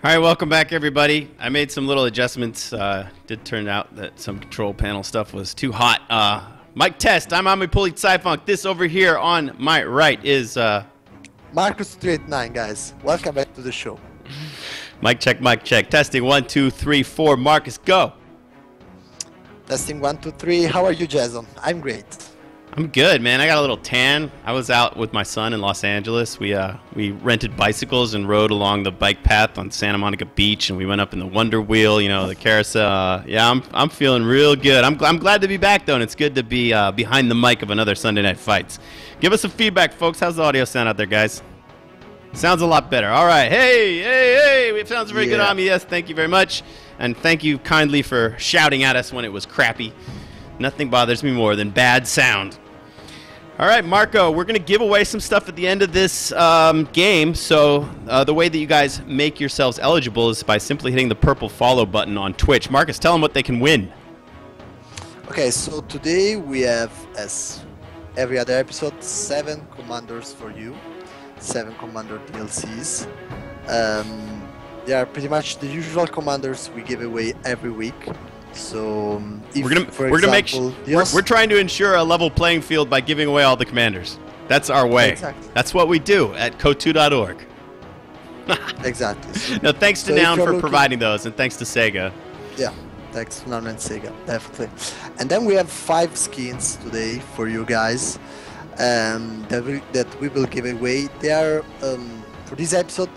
All right, welcome back, everybody. I made some little adjustments. Did turn out that some control panel stuff was too hot. Mic test. I'm AndyisRIPPIN. This over here on my right is Marcus389, guys. Welcome back to the show. Mic check, mic check. Testing 1, 2, 3, 4. Marcus, go. Testing 1, 2, 3. How are you, Jason? I'm great. I'm good, man. I got a little tan. I was out with my son in Los Angeles. We rented bicycles and rode along the bike path on Santa Monica Beach, and we went up in the Wonder Wheel, you know, the carousel. Yeah, I'm feeling real good. I'm glad to be back, though, and it's good to be behind the mic of another Sunday Night Fights. Give us some feedback, folks. How's the audio sound out there, guys? Sounds a lot better. All right. Hey. It sounds very good on me. Yes, thank you very much. And thank you kindly for shouting at us when it was crappy. Nothing bothers me more than bad sound. All right, Marco, we're going to give away some stuff at the end of this game. So the way that you guys make yourselves eligible is by simply hitting the purple follow button on Twitch. Marcus, tell them what they can win. Okay, so today we have, as every other episode, 7 commanders for you. 7 commander DLCs. They are pretty much the usual commanders we give away every week. So if, we're trying to ensure a level playing field by giving away all the commanders. That's our way. Exactly. That's what we do at Kotu.org. Exactly. No, thanks to Noun for providing those, and thanks to Sega. Yeah, thanks to Noun and Sega, definitely. And then we have 5 skins today for you guys that we will give away. They are, for this episode,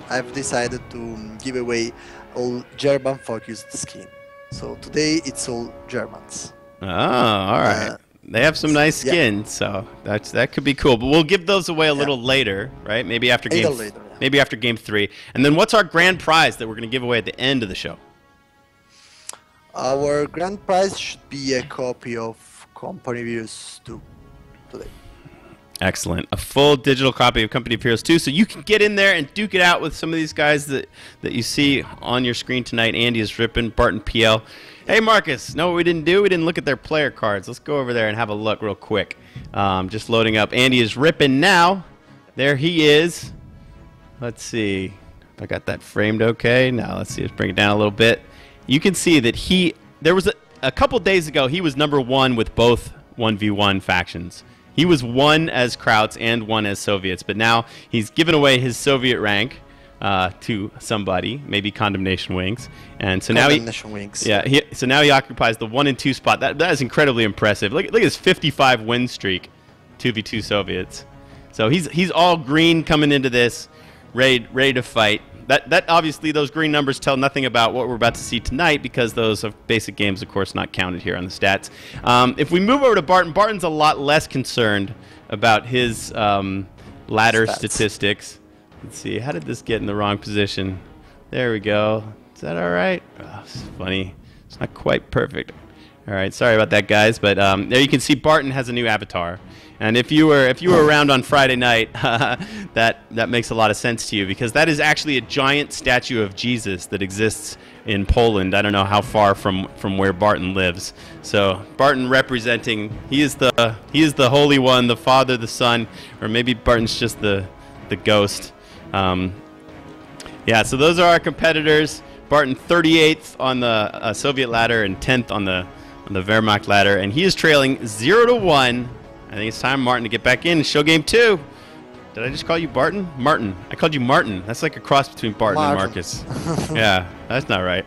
I've decided to give away all German-focused skins. So today it's all Germans. Oh, all right. They have some nice skins, so that could be cool. But we'll give those away a little later, right? Maybe after maybe after game 3. And then what's our grand prize that we're going to give away at the end of the show? Our grand prize should be a copy of Company of Heroes 2 today. Excellent. A full digital copy of Company of Heroes 2, so you can get in there and duke it out with some of these guys that you see on your screen tonight. AndyisRIPPIN, BartonPL. Hey, Marcus, know what we didn't do? We didn't look at their player cards. Let's go over there and have a look real quick. Just loading up AndyisRIPPIN now. There he is. Let's see if I got that framed okay. Now, let's see. Let's bring it down a little bit. You can see that there was a couple days ago, he was #1 with both 1v1 factions. He was 1 as Krauts and 1 as Soviets, but now he's given away his Soviet rank to somebody, maybe Condemnation Wings, and so now so now he occupies the 1 and 2 spot. That is incredibly impressive. Look at his 55 win streak, 2v2 Soviets. So he's all green coming into this, ready to fight. That obviously, those green numbers tell nothing about what we're about to see tonight, because those are basic games, of course, not counted here on the stats. If we move over to Barton's a lot less concerned about his ladder statistics. Let's see, how did this get in the wrong position? There we go. Is that all right? Oh, it's funny. It's not quite perfect. All right, sorry about that, guys. But there you can see Barton has a new avatar. And if you were around on Friday night, that makes a lot of sense to you, because that is actually a giant statue of Jesus that exists in Poland. I don't know how far from where Barton lives. So Barton representing, he is the Holy One, the Father, the Son, or maybe Barton's just the ghost. Yeah, so those are our competitors. Barton 38th on the Soviet ladder and 10th on the Wehrmacht ladder, and he is trailing 0-1. I think it's time, Martin, to get back in and show game 2. Did I just call you Barton? Martin. I called you Martin. That's like a cross between Barton and Marcus. Yeah, that's not right.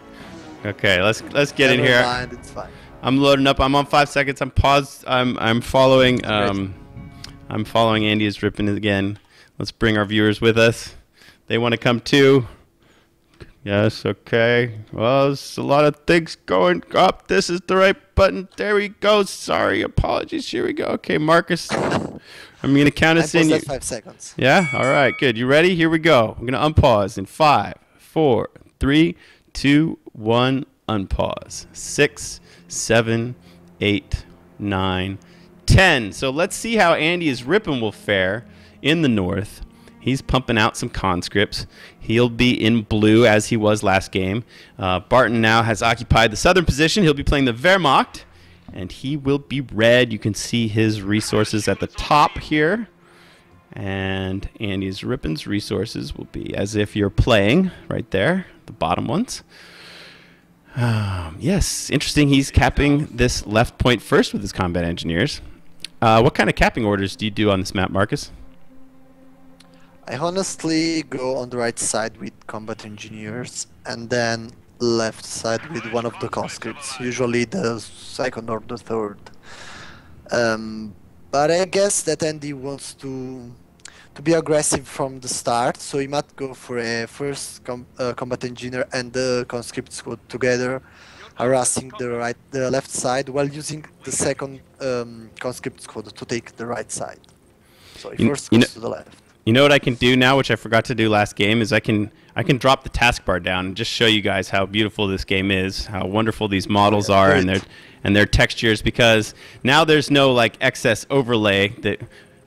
Okay, let's get in here. Never mind, it's fine. I'm loading up. I'm on 5 seconds. I'm paused. I'm following. I'm following AndyisRIPPIN again. Let's bring our viewers with us. They want to come too. Yes. Okay. Well, there's a lot of things going up. This is the right button. There we go. Sorry. Apologies. Here we go. Okay, Marcus. I'm gonna count us in. 5 seconds. Yeah. All right. Good. You ready? Here we go. I'm gonna unpause in 5, 4, 3, 2, 1. Unpause. 6, 7, 8, 9, 10. So let's see how AndyisRIPPIN will fare in the north. He's pumping out some conscripts. He'll be in blue as he was last game. Barton now has occupied the southern position. He'll be playing the Wehrmacht, and he will be red. You can see his resources at the top here. And AndyisRIPPIN's resources will be as if you're playing right there, the bottom ones. Yes, interesting. He's capping this left point first with his combat engineers. What kind of capping orders do you do on this map, Marcus? I honestly go on the right side with combat engineers and then left side with one of the conscripts, usually the second or the third. But I guess that Andy wants to be aggressive from the start, so he might go for a first combat engineer and the conscript squad together, harassing the left side while using the second conscript squad to take the right side. So he first goes to the left. You know what I can do now, which I forgot to do last game, is I can drop the taskbar down and just show you guys how beautiful this game is, how wonderful these models are and their textures, because now there's no like excess overlay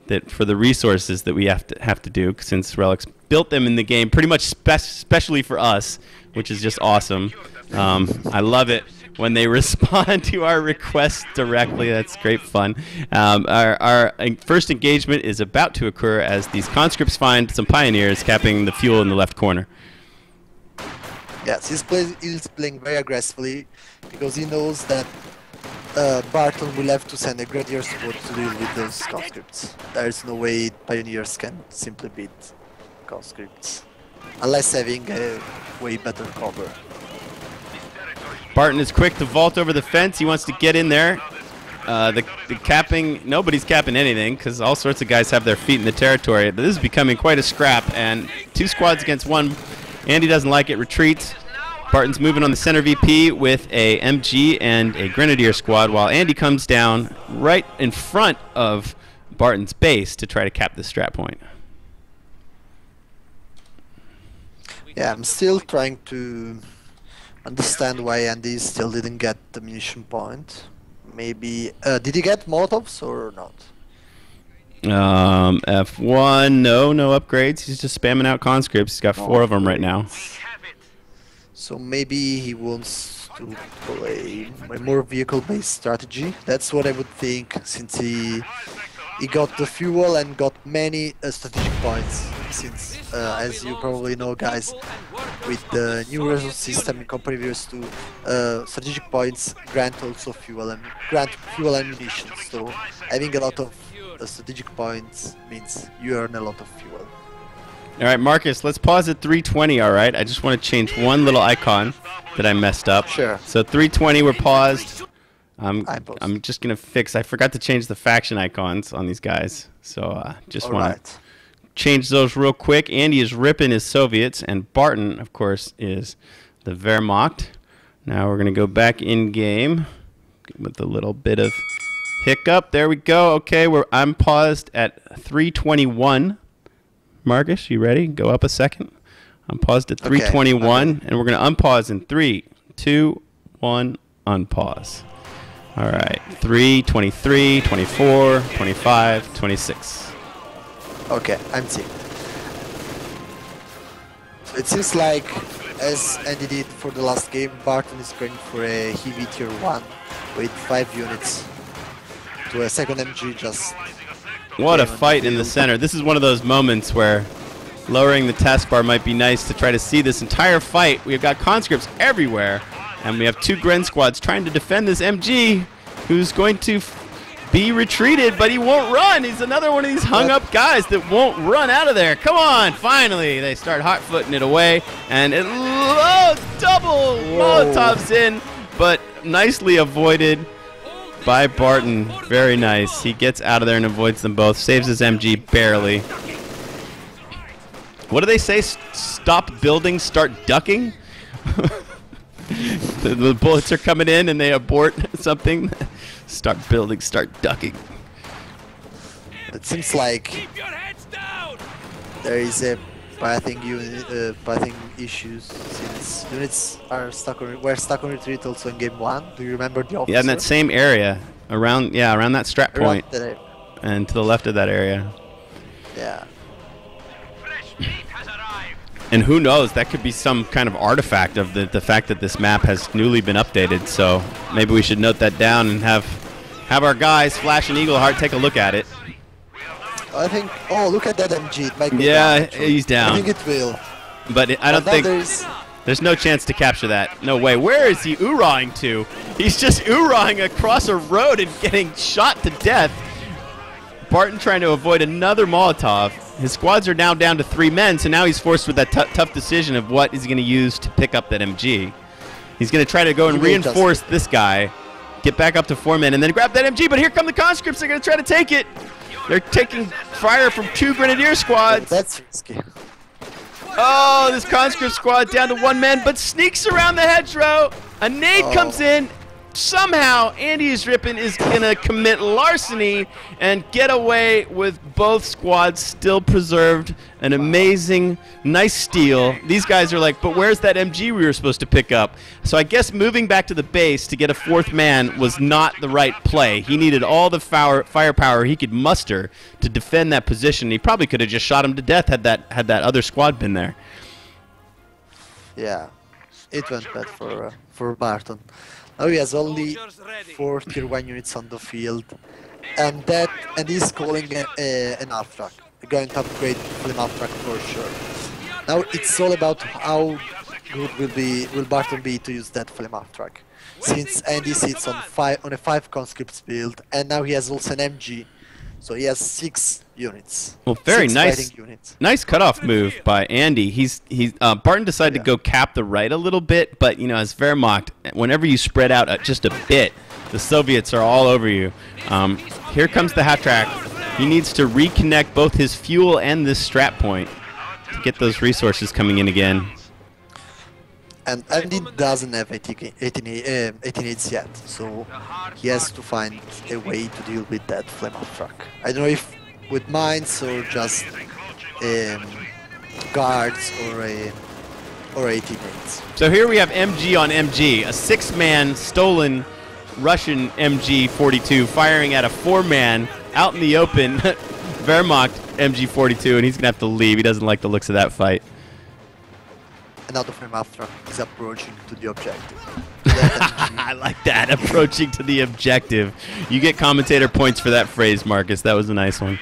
that for the resources that we have to do, since Relics built them in the game pretty much specially for us, which is just awesome. I love it when they respond to our requests directly. That's great fun. Our first engagement is about to occur as these conscripts find some pioneers capping the fuel in the left corner. Yes, he's playing very aggressively because he knows that Barton will have to send a grenadier squad to deal with those conscripts. There is no way pioneers can simply beat conscripts unless having a way better cover. Barton is quick to vault over the fence. He wants to get in there. The capping, nobody's capping anything because all sorts of guys have their feet in the territory. But this is becoming quite a scrap, and 2 squads against 1. Andy doesn't like it, retreats. Barton's moving on the center VP with a MG and a grenadier squad, while Andy comes down right in front of Barton's base to try to cap the strat point. Yeah, I'm still trying to understand why Andy still didn't get the munition point. Maybe did he get Molotovs or not? F1, no upgrades. He's just spamming out conscripts. He's got 4 of them right now. So maybe he wants to play a more vehicle-based strategy. That's what I would think, since he got the fuel and got many strategic points. Since, as you probably know, guys, with the new resource system in Company Vs 2, strategic points grant also fuel and munitions. So having a lot of strategic points means you earn a lot of fuel. All right, Marcus, let's pause at 320, all right? I just want to change one little icon that I messed up. Sure. So 320, we're paused. I'm just going to fix. I forgot to change the faction icons on these guys. So just want to change those real quick. AndyisRIPPIN is Soviets, and Barton, of course, is the Wehrmacht. Now we're going to go back in game with a little bit of hiccup. There we go. Okay, I'm paused at 321. Marcus, you ready? Go up a second. I'm paused at 321, and we're going to unpause in 3, 2, 1, unpause. All right, 3, 23, 24, 25, 26. Okay, I'm seeing. So it seems like, as Andy did for the last game, Barton is going for a heavy tier 1 with 5 units to a second MG just... What a fight in the center. This is one of those moments where lowering the taskbar might be nice to try to see this entire fight. We've got conscripts everywhere, and we have two Gren squads trying to defend this MG, who's going to be retreated, but he won't run. He's another one of these hung-up guys that won't run out of there. Come on, finally. They start hot-footing it away, and it double Molotovs in, but nicely avoided by Barton. Very nice. He gets out of there and avoids them both. Saves his MG barely. What do they say? Stop building, start ducking? the bullets are coming in and they abort something. Start building, start ducking. It seems like there is a pathing issues since units are were stuck on retreat also in game 1. Do you remember the officer? Yeah, in that same area, around that strap point, and to the left of that area. Yeah. And who knows? That could be some kind of artifact of the fact that this map has newly been updated. So maybe we should note that down and have our guys, Flash and Eagleheart, take a look at it. I think. Oh, look at that MG. It might go down, actually. He's down. I think it will. But I don't think there's no chance to capture that. No way. Where is he oorahing to? He's just oorahing across a road and getting shot to death. Barton trying to avoid another Molotov. His squads are now down to 3 men, so now he's forced with that tough decision of what he's going to use to pick up that MG. He's going to try to go and reinforce this guy, get back up to 4 men, and then grab that MG. But here come the conscripts. They're going to try to take it. They're taking fire from 2 grenadier squads. That's risky. Oh, this conscript squad down to 1 man, but sneaks around the hedgerow. A nade comes in. Somehow, AndyisRIPPIN is going to commit larceny and get away with both squads still preserved. An amazing, nice steal. These guys are like, but where's that MG we were supposed to pick up? So I guess moving back to the base to get a 4th man was not the right play. He needed all the firepower he could muster to defend that position. He probably could have just shot him to death had that other squad been there. Yeah, it went bad for Barton. Now he has only 4 tier 1 units on the field, and he's calling an half track. They're going to upgrade the half track for sure. Now it's all about how good will Barton be to use that flame half track, since Andy sits on a 5 conscripts build, and now he has also an MG, so he has 6 units. Well, very nice cutoff move by Andy. Barton decided to go cap the right a little bit, but you know, as Wehrmacht, whenever you spread out just a bit, the Soviets are all over you. Here comes the half track. He needs to reconnect both his fuel and this strap point to get those resources coming in again. And Andy doesn't have 18 yet, so he has to find a way to deal with that flame half track. I don't know if with mines or just guards or 18-8s. So here we have MG on MG, a 6-man stolen Russian MG-42 firing at a 4-man out in the open Wehrmacht MG-42, and he's gonna have to leave. He doesn't like the looks of that fight. Another flame half track is approaching to the objective. I like that, approaching to the objective. You get commentator points for that phrase, Marcus. That was a nice one.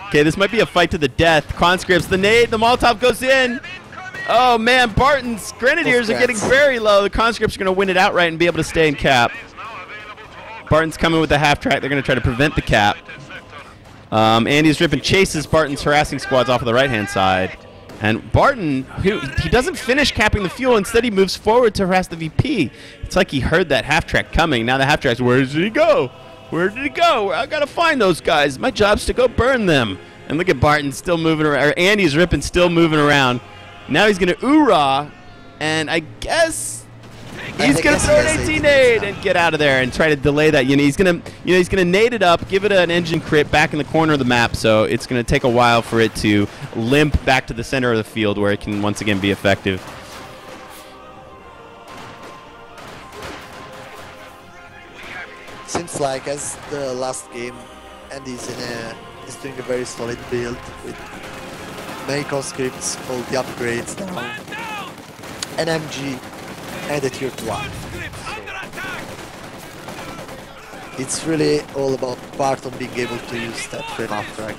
Okay, this might be a fight to the death. Conscripts, the nade, the Molotov goes in. Oh man, Barton's grenadiers are getting very low. The conscripts are going to win it outright and be able to stay in cap. Barton's coming with the half track. They're going to try to prevent the cap. AndyisRIPPIN chases Barton's harassing squads off of the right-hand side. And Barton, he doesn't finish capping the fuel. Instead, he moves forward to harass the VP. It's like he heard that half track coming. Now the half track's, where did he go? Where did he go? I got to find those guys. My job's to go burn them. And look at Barton still moving around, or AndyisRIPPIN still moving around. Now he's going to oorah, and I guess he's going to throw an 18-8 and get out of there and try to delay that unit. He's going to nade it up, give it an engine crit back in the corner of the map, so it's going to take a while for it to limp back to the center of the field where it can once again be effective. Seems like as the last game, Andy's doing a very solid build with many conscripts, all the upgrades now, an MG and a tier 1. So it's really all about Barton being able to use that frame half track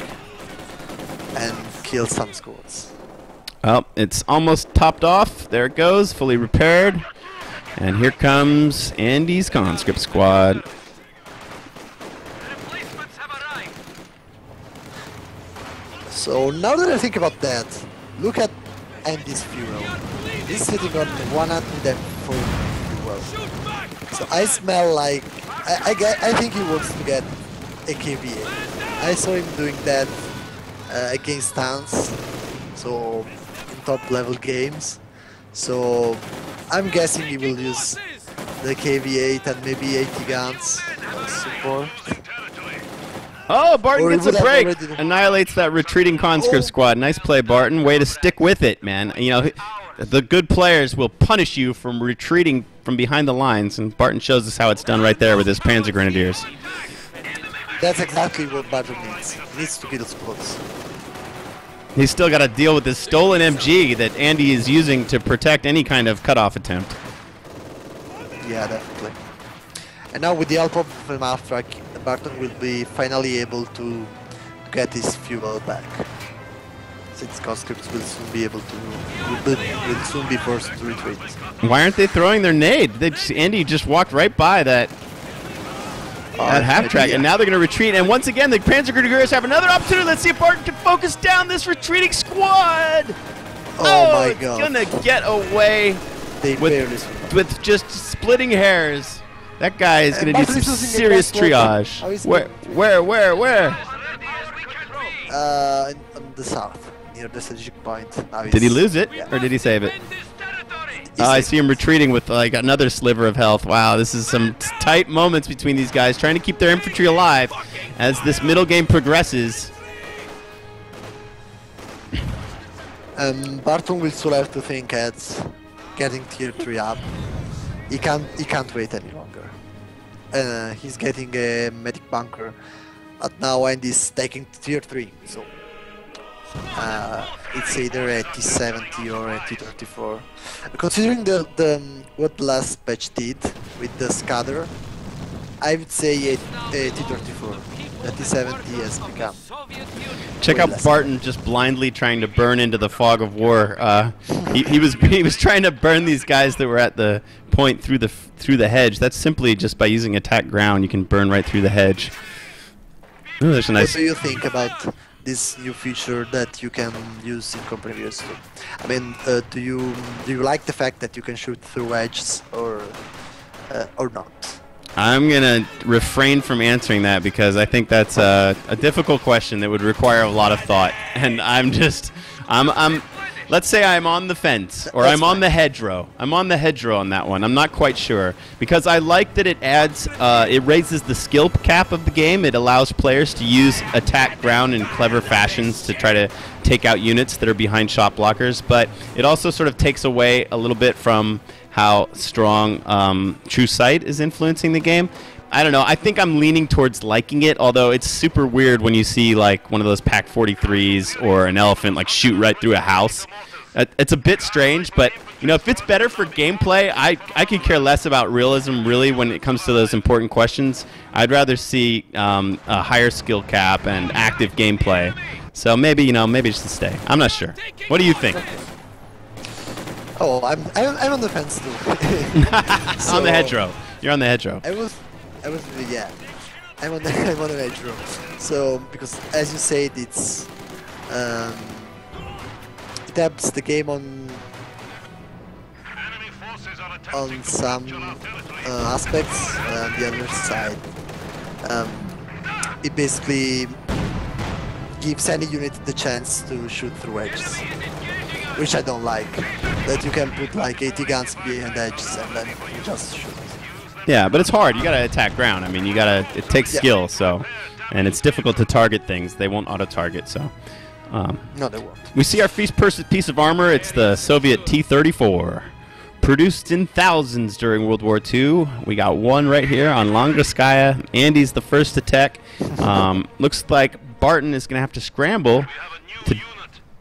and kill some squads. Well, it's almost topped off. There it goes, fully repaired. And here comes Andy's conscript squad. So now that I think about that, look at Andy's fuel. He's sitting on 104 fuel. So I smell like I think he wants to get a KVA. I saw him doing that against Towns, so in top level games. So I'm guessing he will use the KV8 and maybe 80 guns as support. Oh, Barton Or he gets a would have break. already- Annihilates that retreating conscript squad. Nice play, Barton. Way to stick with it, man. You know, the good players will punish you from retreating from behind the lines, and Barton shows us how it's done right there with his Panzer Grenadiers. That's exactly what Barton needs. He needs to kill squads. He's still got to deal with this stolen MG that Andy is using to protect any kind of cutoff attempt. Yeah, definitely. And now with the help of the map track, Barton will be finally able to get his fuel back. Since conscripts will soon be able to, will soon be forced to retreat. Why aren't they throwing their nade? Andy just walked right by that half track, and now they're going to retreat. And once again, the Panzer Grenadiers have another opportunity. Let's see if Barton can focus down this retreating squad. Oh my god. It's going to get away They barely with just splitting hairs. That guy is going to do Barton some is using a serious gas weapon. triage. How is Where? on the south, near the strategic point. Now Did he he's- lose it, Yeah. or did he save it? He I saved see him retreating with like another sliver of health. Wow, this is some tight moments between these guys trying to keep their infantry alive as this middle game progresses. Barton will still have to think at getting tier 3 up. He can't wait any longer. He's getting a medic bunker, but now Andy's taking tier 3, so it's either a T70 or a T34. Considering what the last patch did with the Scudder, I would say a T34. The T70 has become. Check out Barton just blindly trying to burn into the fog of war. He was trying to burn these guys that were at the point through the hedge. That's simply just by using attack ground. You can burn right through the hedge. Ooh, there's a nice. What do you think about this new feature that you can use in Company Heroes 2? I mean, do you like the fact that you can shoot through edges or not? I'm gonna refrain from answering that because I think that's a difficult question that would require a lot of thought, and let's say I'm on the fence, or I'm on the hedgerow. I'm on the hedgerow on that one. I'm not quite sure because I like that it adds, it raises the skill cap of the game. It allows players to use attack ground in clever fashions to try to take out units that are behind shot blockers, but it also sort of takes away a little bit from how strong True Sight is influencing the game. I don't know. I think I'm leaning towards liking it, although it's super weird when you see like one of those Pack 43s or an elephant like shoot right through a house. It's a bit strange, but you know, if it's better for gameplay, I could care less about realism really when it comes to those important questions. I'd rather see a higher skill cap and active gameplay. So maybe, you know, maybe just to stay. I'm not sure. What do you think? Oh, I'm on the fence too. So, on the hedgerow. You're on the hedgerow. Yeah. I'm on the hedgerow. So because as you said, it adapts the game on some aspects. On the other side, it basically gives any unit the chance to shoot through edges, which I don't like. That you can put like 80 guns behind edges and then you just shoot. Yeah, but it's hard. You gotta attack ground. I mean, it takes skill, so, and it's difficult to target things. They won't auto-target, so. No, they won't. We see our first piece of armor. It's the Soviet T-34. Produced in thousands during World War II. We got one right here on Longoskaya. Andy's the first to tech. Looks like Barton is gonna have to scramble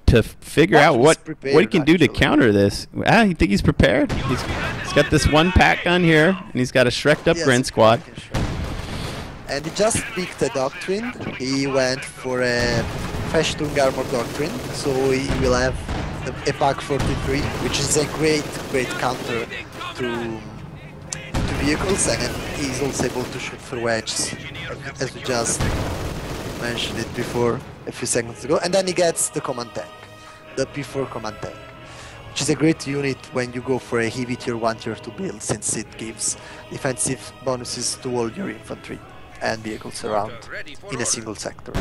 to figure out what he can do to counter this. You think he's prepared? He's got this one pack gun here, and he's got a shreked up Gren squad. And he just picked a doctrine. He went for a Fashtung Armor Doctrine, so he will have a Pak 43, which is a great counter to vehicles, and he's also able to shoot for wedges, as we just mentioned it before a few seconds ago. And then he gets the command tank, the P4 command tank, which is a great unit when you go for a heavy tier 1, tier 2 build, since it gives defensive bonuses to all your infantry and vehicles around in a single sector.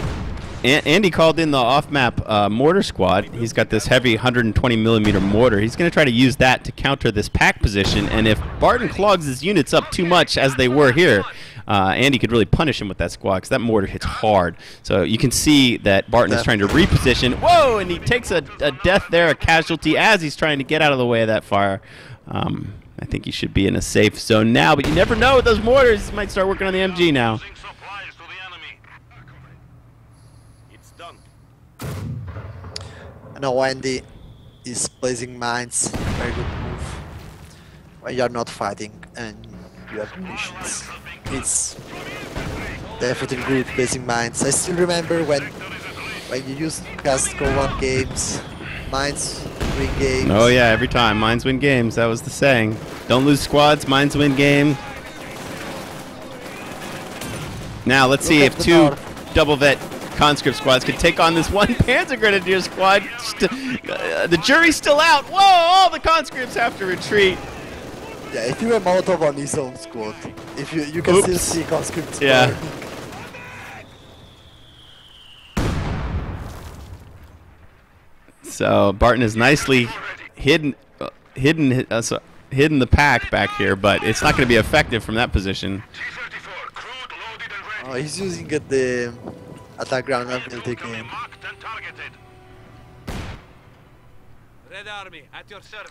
Andy called in the off-map mortar squad. He's got this heavy 120mm mortar. He's going to try to use that to counter this pack position, and if Barton clogs his units up too much, as they were here, Andy could really punish him with that squad, because that mortar hits hard. So you can see that Barton is trying to reposition. Whoa, and he takes a death there, a casualty, as he's trying to get out of the way of that fire. I think he should be in a safe zone now, but you never know with those mortars. He might start working on the MG now. Now Andy is placing mines, very good move. When you are not fighting and you have munitions, it's definitely good placing mines. I still remember when you used to cast Go 1 games, mines win games. Oh yeah, every time. Mines win games, that was the saying. Don't lose squads, mines win game. Now let's see if two double vet conscript squads can take on this one Panzer Grenadier squad. The jury's still out. Whoa, all the conscripts have to retreat. Yeah, if you have Molotov on his own squad, if you can still see conscripts. Yeah. So Barton is nicely hidden the pack back here, but it's not going to be effective from that position. Oh, he's using the attack ground and will take him.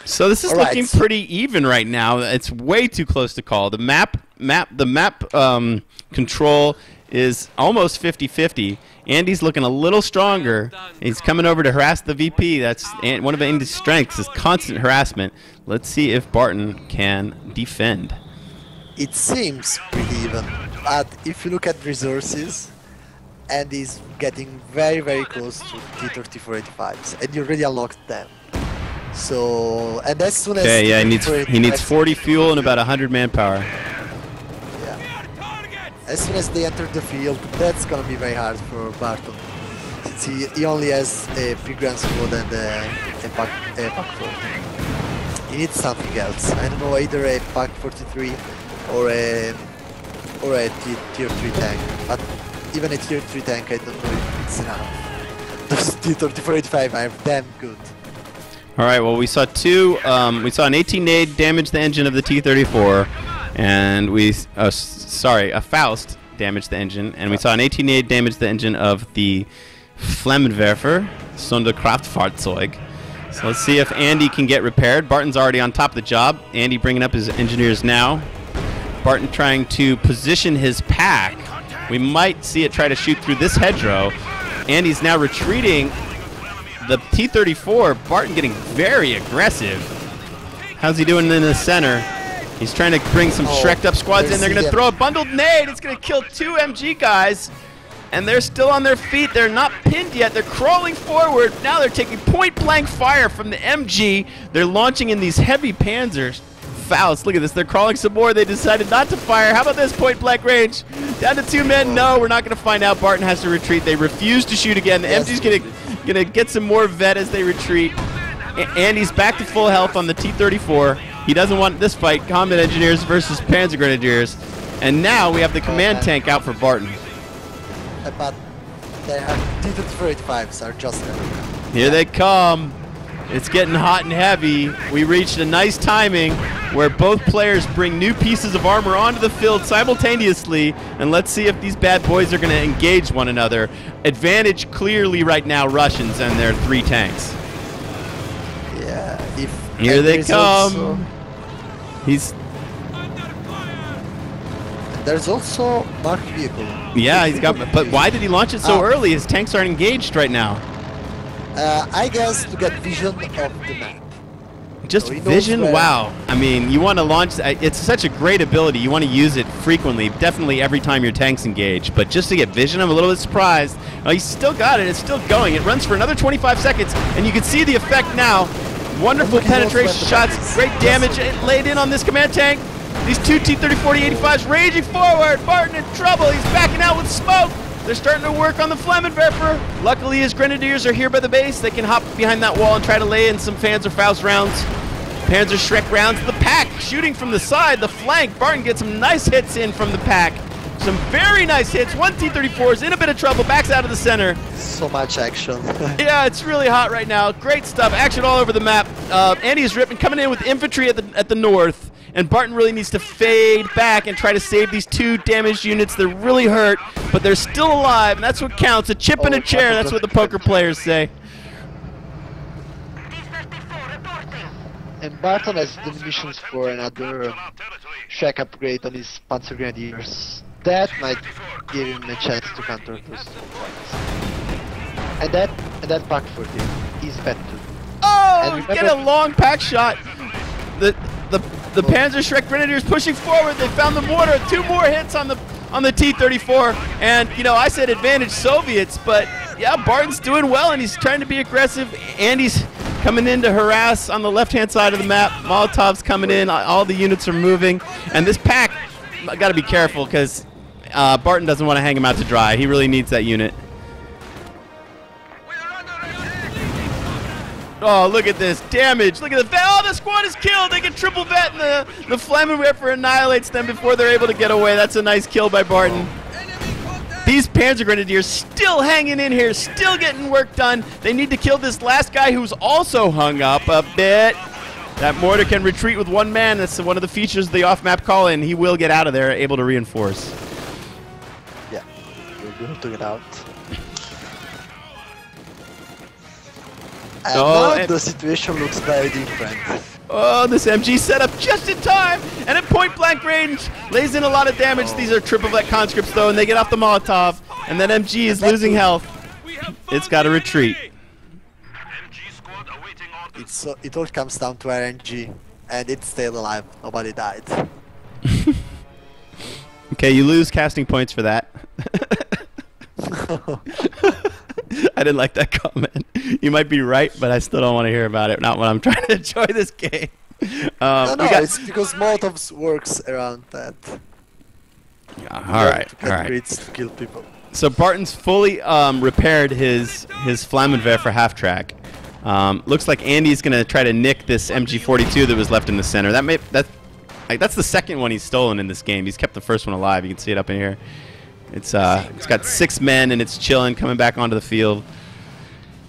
So this is looking pretty even right now. It's way too close to call. The map control is almost 50-50. Andy's looking a little stronger. He's coming over to harass the VP. That's one of Andy's strengths, is constant harassment. Let's see if Barton can defend. It seems pretty even, but if you look at resources, Andy's getting very close to T-3485s, and you already unlocked them. So, and as soon as he needs 40 fuel and about 100 manpower. Yeah. As soon as they enter the field, that's gonna be very hard for Barton, since he only has a pre-grand squad and a Pak 4. He needs something else. I don't know, either a Pak 43 or a tier 3 tank. But even a tier 3 tank, I don't know if it's enough. Those T-3485 are damn good. All right, well, we saw we saw an 18 nade damage the engine of the T-34, and a Faust damaged the engine, and we saw an 18 nade damage the engine of the Flammenwerfer, Sonderkraftfahrzeug. So let's see if Andy can get repaired. Barton's already on top of the job. Andy bringing up his engineers now. Barton trying to position his pack. We might see it try to shoot through this hedgerow. Andy's now retreating. The T-34, Barton getting very aggressive. How's he doing in the center? He's trying to bring some Shrek'd up squads in. They're going to throw a bundled nade. It's going to kill 2 MG guys. And they're still on their feet. They're not pinned yet. They're crawling forward. Now they're taking point-blank fire from the MG. They're launching in these heavy Panzers. Faust, look at this. They're crawling some more. They decided not to fire. How about this point-blank range? Down to 2 men. No, we're not going to find out. Barton has to retreat. They refuse to shoot again. The MG's going to get some more vet as they retreat. Andy's back to full health on the T-34. He doesn't want this fight. Combat Engineers versus Panzer Grenadiers. And now we have the command tank out for Barton. But they have T-3485s are just there. Here they come. It's getting hot and heavy. We reached a nice timing where both players bring new pieces of armor onto the field simultaneously, and let's see if these bad boys are going to engage one another. Advantage clearly right now Russians and their 3 tanks. Yeah, here they come. There's also marked vehicle. Yeah, he's got. But why did he launch it so early? His tanks aren't engaged right now. I guess to get vision of the map. Just So he knows vision, where- wow. I mean, you want to launch, it's such a great ability. You want to use it frequently, definitely every time your tank's engaged. But just to get vision, I'm a little bit surprised. Oh, he's still got it. It's still going. It runs for another 25 seconds, and you can see the effect now. Wonderful Look, he knows penetration where the shots, tank is. great damage laid in on this command tank. These two T-34-85s raging forward. Barton in trouble. He's backing out with smoke. They're starting to work on the Flammenwerfer. Luckily, his Grenadiers are here by the base. They can hop behind that wall and try to lay in some Panzerfaust rounds. Panzerschreck rounds. The pack shooting from the side, the flank. Barton gets some nice hits in from the pack. Some very nice hits. One T-34 is in a bit of trouble. Backs out of the center. So much action. Yeah, it's really hot right now. Great stuff. Action all over the map. AndyisRIPPIN coming in with infantry at the north. And Barton really needs to fade back and try to save these two damaged units. They're really hurt, but they're still alive, and that's what counts. A chip in a chair, that's what the poker players say. And Barton has the missions for another track upgrade on his Panzer Grenadiers. That might give him a chance to counter those points. And that pack for him is better. Oh, get a long pack shot. The Panzerschreck Grenadiers pushing forward. They found the mortar. 2 more hits on the T-34. And, you know, I said advantage Soviets, but, yeah, Barton's doing well, and he's trying to be aggressive. Andy's coming in to harass on the left-hand side of the map. Molotov's coming in. All the units are moving. And this pack, I got to be careful because Barton doesn't want to hang him out to dry. He really needs that unit. Oh, look at this damage. Look at the vet. Oh, the squad is killed. They get triple vet, and the Flammenwerfer annihilates them before they're able to get away. That's a nice kill by Barton. These Panzer Grenadiers still hanging in here, still getting work done. They need to kill this last guy who's also hung up a bit. That mortar can retreat with 1 man. That's one of the features of the off-map call-in. He will get out of there, able to reinforce. Yeah, we'll be able to get out. And now the situation looks very different. Oh, this MG set up just in time, and at point-blank range, lays in a lot of damage. These are triple-vet conscripts, though, and they get off the Molotov, and that MG is losing health. It's got to retreat. It all comes down to RNG, and it's still alive. Nobody died. Okay, you lose casting points for that. I didn't like that comment. You might be right, but I still don't want to hear about it. Not when I'm trying to enjoy this game. No, it's because Molotovs works around that. All right. To kill people. So Barton's fully repaired his Flammenwerfer half track. Looks like Andy's gonna try to nick this MG42 that was left in the center. That's the second one he's stolen in this game. He's kept the first one alive. You can see it up in here. It's got 6 men and it's chilling, coming back onto the field.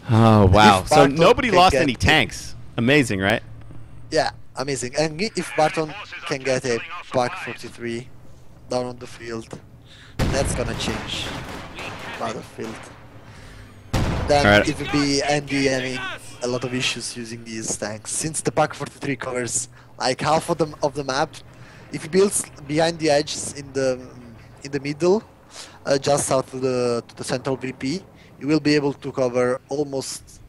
Oh wow! So nobody lost any tanks. Amazing, right? Yeah, amazing. And if Barton can get a Pak 43 down on the field, that's gonna change battlefield. Then it will be Andy having a lot of issues using these tanks. Since the Pak 43 covers like half of the map, if he builds behind the edges in the middle, just south of the central VP, you will be able to cover almost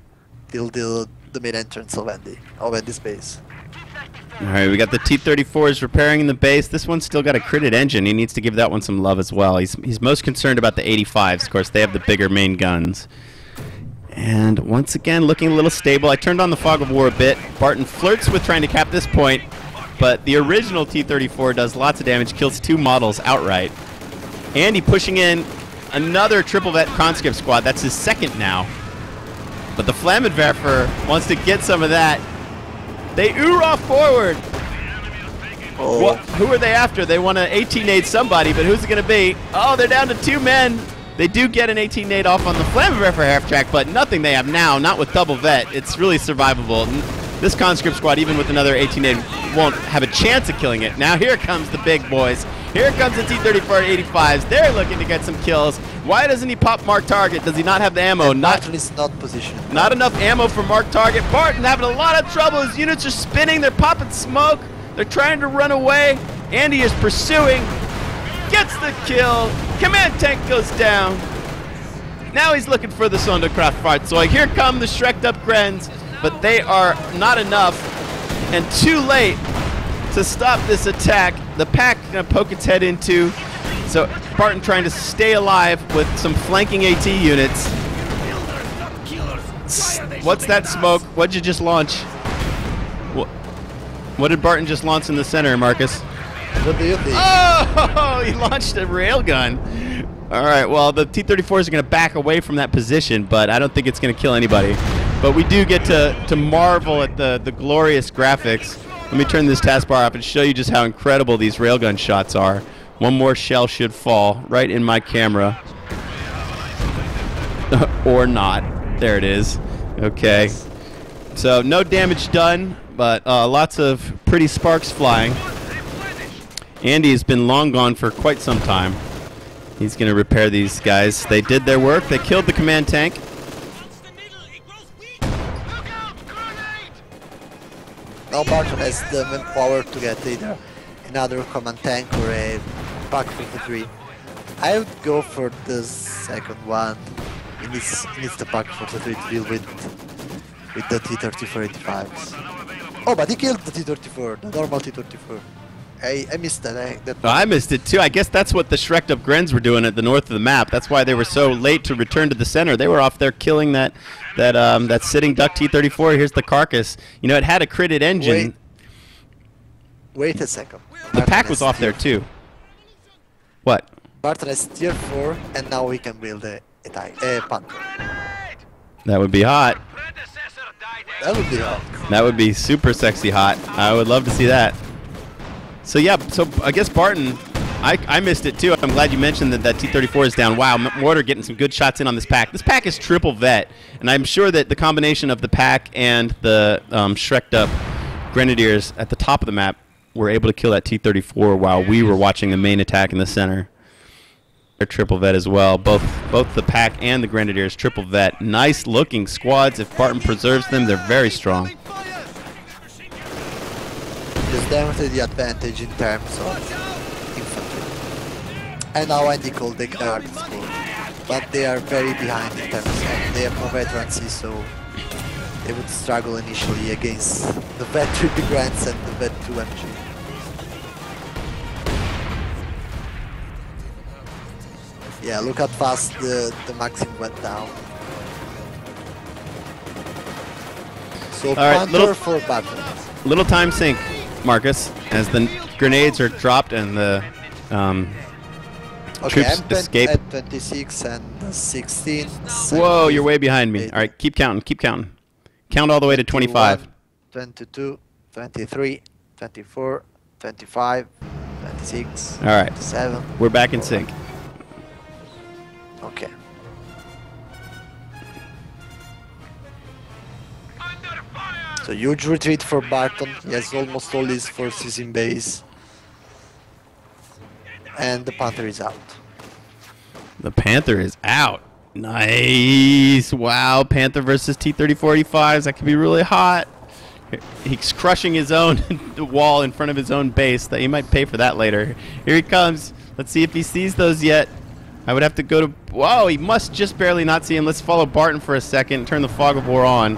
till the main entrance of Andy's base. Alright, we got the T-34s repairing in the base. This one's still got a critted engine. He needs to give that one some love as well. He's most concerned about the 85s. Of course, they have the bigger main guns. And once again, looking a little stable. I turned on the fog of war a bit. Barton flirts with trying to cap this point, but the original T-34 does lots of damage, kills 2 models outright. Andy pushing in another triple vet conscript squad. That's his second now. But the Flammenwerfer wants to get some of that. They off forward. Oh. Well, who are they after? They want to 18-nade somebody, but who's it going to be? Oh, they're down to 2 men. They do get an 18-nade off on the Flammenwerfer half track, but nothing they have now, not with double vet. It's really survivable. This conscript squad, even with another 18-nade, won't have a chance of killing it. Now here comes the big boys. Here comes the T-34 85s. They're looking to get some kills. Why doesn't he pop Mark Target? Does he not have the ammo? Barton is not positioned. Not enough ammo for Mark Target. Barton having a lot of trouble. His units are spinning. They're popping smoke. They're trying to run away. Andy is pursuing. Gets the kill. Command tank goes down. Now he's looking for the Sonderkraftfahrzeug. Here come the Shreked up Grens, but they are not enough. and too late to stop this attack. The pack gonna poke its head into. So Barton trying to stay alive with some flanking AT units. What's that smoke? What'd you just launch? What did Barton just launch in the center, Marcus? What do you think? Oh, he launched a railgun. All right, well, the T-34s are going to back away from that position, but I don't think it's going to kill anybody. But we do get to marvel at the glorious graphics. Let me turn this taskbar up and show you just how incredible these railgun shots are. One more shell should fall right in my camera. Or not. There it is. Okay. So no damage done, but lots of pretty sparks flying. Andy has been long gone for quite some time. He's going to repair these guys. They did their work. They killed the command tank. Now Barton has the manpower to get either another command tank or a Pak 43. I would go for the second one. He needs the Pak 43 to deal with the T-34-85s. Oh, but he killed the T-34, the normal T-34. I missed that. I missed it too. I guess that's what the shreked up Grens were doing at the north of the map. That's why they were so late to return to the center. They were off there killing that sitting duck T-34. Here's the carcass. You know, it had a critted engine. Wait a second. The pack was off there too. What? Barton has tier 4, and now we can build a Panther. That would be hot. That would be hot. That would be super sexy hot. I would love to see that. So yeah, so I guess Barton, I missed it too. I'm glad you mentioned that T-34 is down. Wow, Mortar getting some good shots in on this pack. This pack is triple vet, and I'm sure that the combination of the pack and the shreked up Grenadiers at the top of the map were able to kill that T-34 while we were watching the main attack in the center. They're triple vet as well. Both the pack and the Grenadiers triple vet. Nice looking squads. If Barton preserves them, they're very strong. Just demonstrate the advantage in terms of infantry. And now Andy called the guard school, but they are very behind in terms of they have no veterancy, so they would struggle initially against the vet 3 grants and the vet 2 MG. Yeah, look how fast the Maxim went down. So Panther for Barton. Little time sink, Marcus, as the grenades are dropped and the troops escape. At 26 and 16. Whoa, you're way behind me. All right, keep counting, keep counting. Count all the way to 25. 22, 23, 24, 25, 26. All right. 27. We're back in sync. Okay. So huge retreat for Barton. He has almost all his forces in base. And the Panther is out. The Panther is out. Nice. Wow, Panther versus T-34-85s. That could be really hot. He's crushing his own wall in front of his own base. That he might pay for that later. Here he comes. Let's see if he sees those yet. I would have to go to... Whoa, he must just barely not see him. Let's follow Barton for a second. Turn the fog of war on.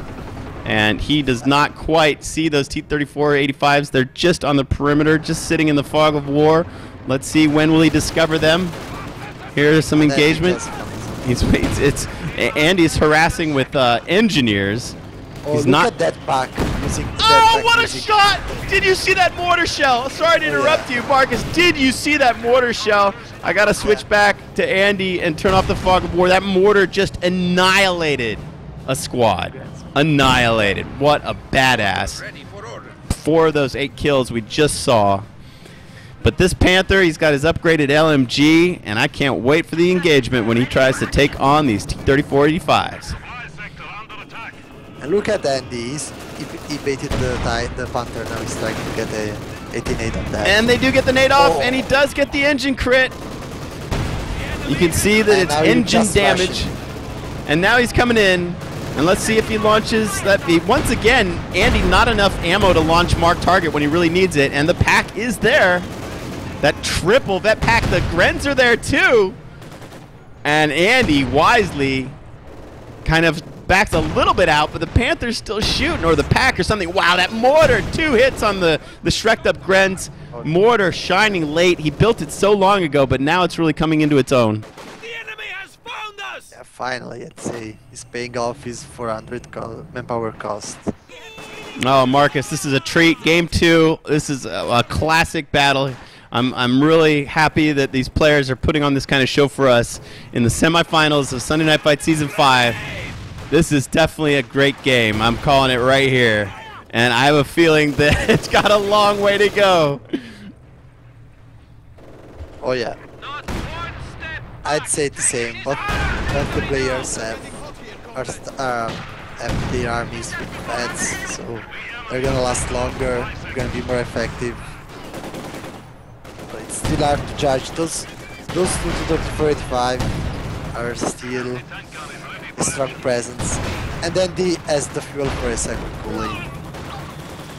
And he does not quite see those T-34-85s. They're just on the perimeter, just sitting in the fog of war. Let's see, when will he discover them? Here's some engagement. Andy's harassing with engineers. Oh, He's look not at that pack. Oh, what a shot! Did you see that mortar shell? Sorry to interrupt you, Marcus. Did you see that mortar shell? I got to switch back to Andy and turn off the fog of war. That mortar just annihilated a squad. Annihilated. What a badass. 4 of those 8 kills we just saw. But this Panther, he's got his upgraded LMG, and I can't wait for the engagement when he tries to take on these T-34-85s. And look at Andy. He baited the Panther. Now he's trying to get a 18-8 on that. And they do get the nade off, and he does get the engine crit. You can see that it's engine damage. And now he's coming in. And let's see if he launches that. Once again, Andy, not enough ammo to launch mark target when he really needs it. And the pack is there. That triple vet pack. The Grens are there too. And Andy wisely kind of backs a little bit out, but the Panthers still shooting, or the pack or something. Wow, that mortar, 2 hits on the shreked up Grenz. Mortar shining late. He built it so long ago, but now it's really coming into its own. The enemy has found us! Yeah, finally, I'd say he's paying off his 400 manpower cost. Oh, Marcus, this is a treat. Game 2. This is a classic battle. I'm really happy that these players are putting on this kind of show for us in the semifinals of Sunday Night Fight Season 5. This is definitely a great game. I'm calling it right here. And I have a feeling that it's got a long way to go. Oh yeah, I'd say the same, but both the players have their armies with pets, so they're gonna last longer, they're gonna be more effective. But it's still hard to judge. Those 2 to 3485 are still a strong presence. And then he has the fuel for a second cooling.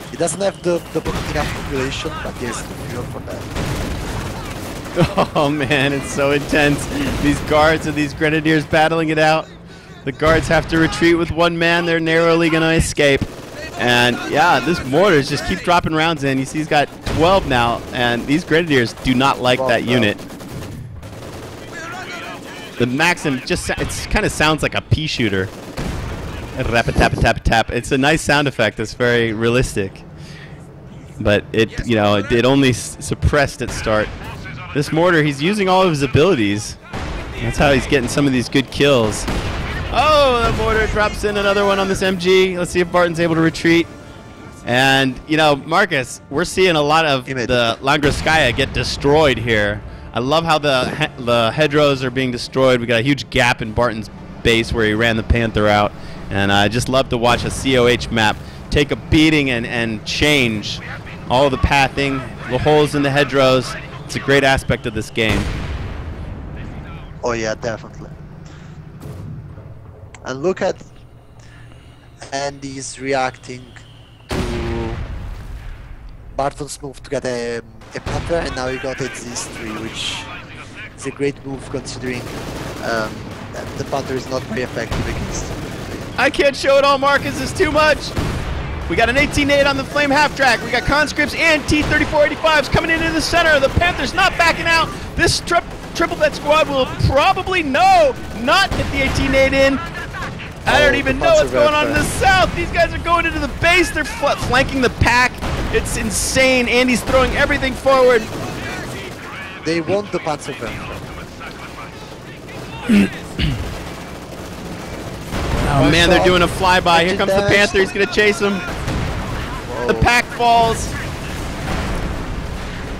He doesn't have enough population, but he has the fuel for that. Oh man, it's so intense. These guards and these grenadiers battling it out. The guards have to retreat with 1 man. They're narrowly going to escape. And yeah, this mortars just keep dropping rounds in. You see he's got 12 now, and these grenadiers do not like that unit. The Maxim just, it kind of sounds like a pea shooter. Rap-a-tap-a-tap-a-tap. It's a nice sound effect that's very realistic. But it, you know, it only suppressed at start. This mortar, he's using all of his abilities. That's how he's getting some of these good kills. Oh, the mortar drops in another one on this MG. Let's see if Barton's able to retreat. And, you know, Marcus, we're seeing a lot of the Langrskaya get destroyed here. I love how the hedgerows are being destroyed. We got a huge gap in Barton's base where he ran the Panther out. And I just love to watch a COH map take a beating and change all the pathing, the holes in the hedgerows. It's a great aspect of this game. Oh yeah, definitely. And look at Andy's reacting to Barton's move to get a Panther, and now he got a Z3, which is a great move considering that the Panther is not very effective against him. I can't show it all, Marcus. It's too much. We got an 18-8 on the Flame half-track. We got conscripts and T-3485s coming into the center. The Panther's not backing out. This triple vet squad will probably not hit the 18-8 in. I don't even know what's going on in the south. These guys are going into the base. They're flanking the pack. It's insane. Andy's throwing everything forward. They want the Panzerwerfer. Oh man, they're doing a flyby. Here comes the Panther. He's going to chase him. The pack falls.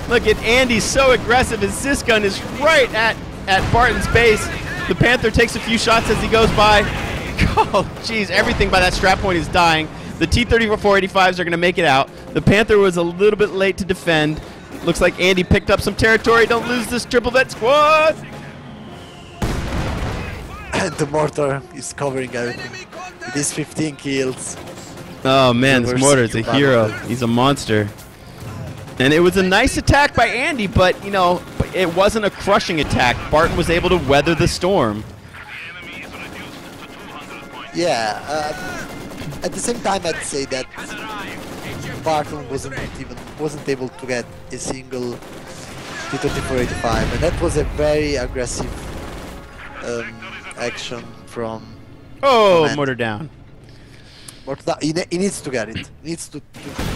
Look at Andy, so aggressive. His Zis gun is right at Barton's base. The Panther takes a few shots as he goes by. Oh, jeez, everything by that strap point is dying. The T-3485s are going to make it out. The Panther was a little bit late to defend. Looks like Andy picked up some territory. Don't lose this triple vet squad. And the mortar is covering everything with his 15 kills. Oh man, this mortar is a hero. He's a monster. And it was a nice attack by Andy, but you know, it wasn't a crushing attack. Barton was able to weather the storm. Yeah, at the same time I'd say that Barton wasn't able to get a single T-3485, and that was a very aggressive action from mortar down. He needs to get it. He needs to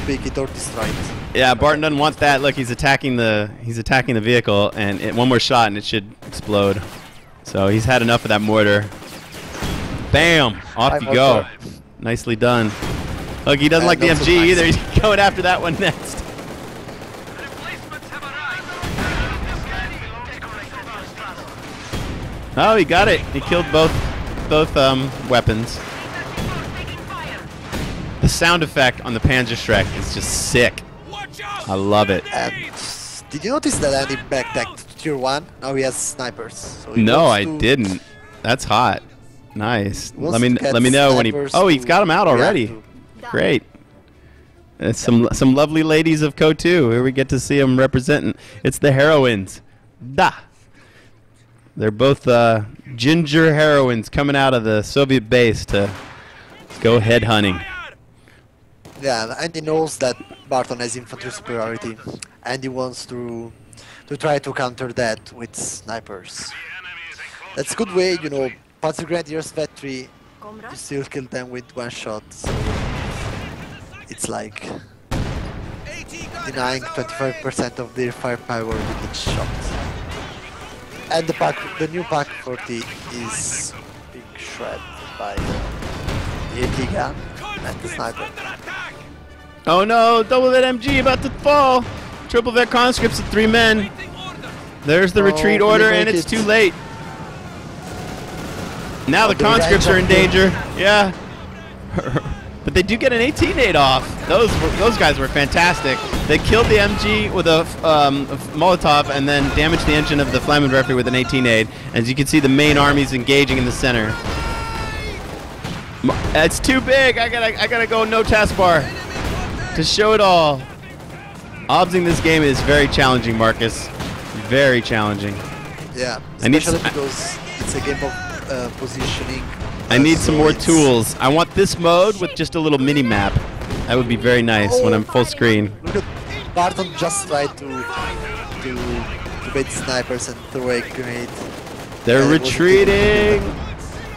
pick it or destroy it. Yeah, Barton doesn't want that. Look, he's attacking the vehicle, and one more shot and it should explode. So he's had enough of that mortar. Bam! Off you go. Nicely done. Look, he doesn't like the MG either. He's going after that one next. Oh, he got it. He killed both weapons. The sound effect on the Panzer Shrek is just sick. I love it. And did you notice that Andy backtacked to tier 1? Now he has snipers. So no, I didn't. That's hot. Nice. Let me know when he. Oh, he's got him out already. Great. It's some lovely ladies of Co 2. Here we get to see them representing. It's the heroines. Da. They're both ginger heroines coming out of the Soviet base to Let's go head hunting. Yeah, and he knows that Barton has infantry superiority, and he wants to try to counter that with snipers. That's a good way, you know, Panzer Grenadiers Vetri, you still kill them with one shot. So it's like denying 25% of their firepower with each shot. And the new Pack 40 is being shredded by the AT gun and the sniper. Oh no, double vet MG about to fall. Triple vet conscripts with 3 men. There's the retreat order and it's too late. Now the conscripts are in danger. Yeah. But they do get an 18 nade off. Those guys were fantastic. They killed the MG with a Molotov and then damaged the engine of the Flammenwerfer with an 18 nade. As you can see, the main army's engaging in the center. It's too big. I gotta go no taskbar to show it all. Obsing this game is very challenging, Marcus. Very challenging. Yeah, especially because it's a game of positioning. I need some more tools. I want this mode with just a little mini map. That would be very nice when I'm full screen. Look at Barton just tried to bait snipers and throw a grenade. They're retreating.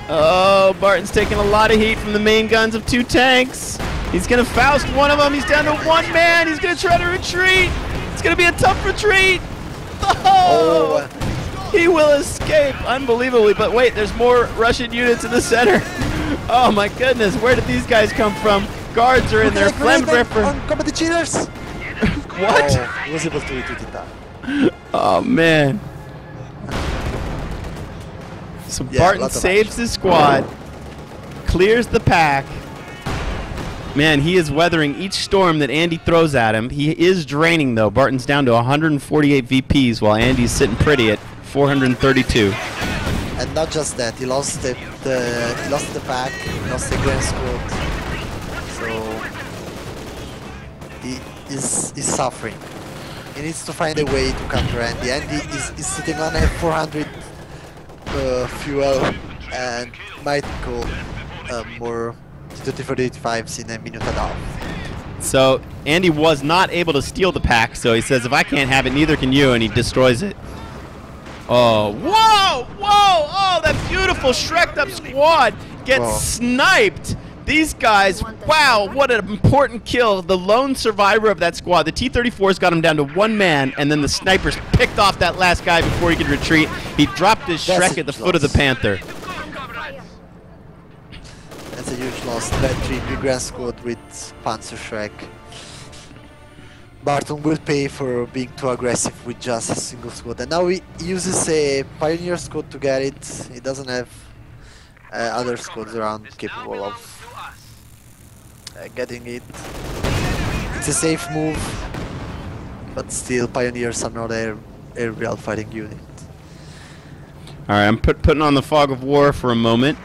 Oh, Barton's taking a lot of heat from the main guns of 2 tanks. He's gonna Faust one of them. He's down to 1 man. He's gonna try to retreat. It's gonna be a tough retreat. Oh! He will escape, unbelievably. But wait, there's more Russian units in the center. Oh my goodness, where did these guys come from? Guards are in there. Flammenwerfer. On combat cheaters. What? Oh, he was able to retreat it down. Oh man. So Yeah, Barton saves his squad, clears the pack. Man, he is weathering each storm that Andy throws at him. He is draining though. Barton's down to 148 VPs while Andy's sitting pretty at 432. And not just that, he lost the pack, he lost the grand squad. So he is suffering. He needs to find a way to counter Andy. Andy is sitting on a 400 fuel and might go more 35s in a minute and a half. So Andy was not able to steal the pack, so he says, if I can't have it, neither can you, and he destroys it. Oh, whoa, whoa, oh, that beautiful Shrek'd up squad gets sniped. These guys, wow, what an important kill. The lone survivor of that squad. The T-34's got him down to 1 man, and then the snipers picked off that last guy before he could retreat. He dropped his Shrek at the foot of the Panther. That's a huge loss. That 3 big grand squad with Panzer Shrek. Barton will pay for being too aggressive with just a single squad. And now he uses a Pioneer squad to get it. He doesn't have other squads around capable of getting it. It's a safe move, but still Pioneers are not a real fighting unit. Alright, I'm putting on the fog of war for a moment.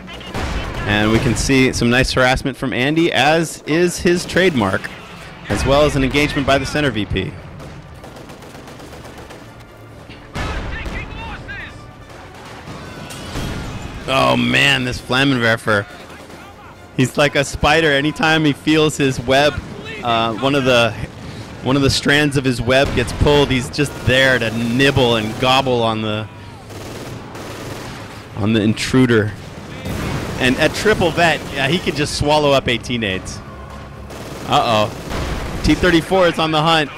And we can see some nice harassment from Andy, as is his trademark, as well as an engagement by the center VP. Oh man, this Flammenwerfer. He's like a spider. Anytime he feels his web, one of the strands of his web gets pulled, he's just there to nibble and gobble on the intruder. And at triple vet, yeah, he can just swallow up 18 nades. Uh-oh. T-34 is on the hunt,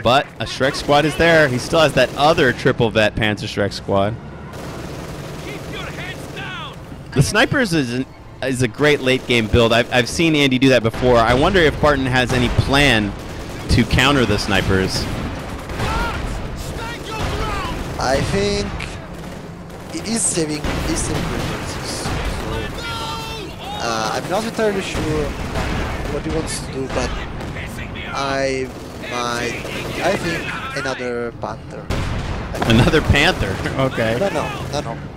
but a Shrek squad is there. He still has that other triple vet Panzer Shrek squad. The snipers is a great late game build. I've seen Andy do that before. I wonder if Barton has any plan to counter the snipers. I think he is saving resources. I'm not entirely sure what he wants to do, but I think another Panther. Another Panther? Okay. No.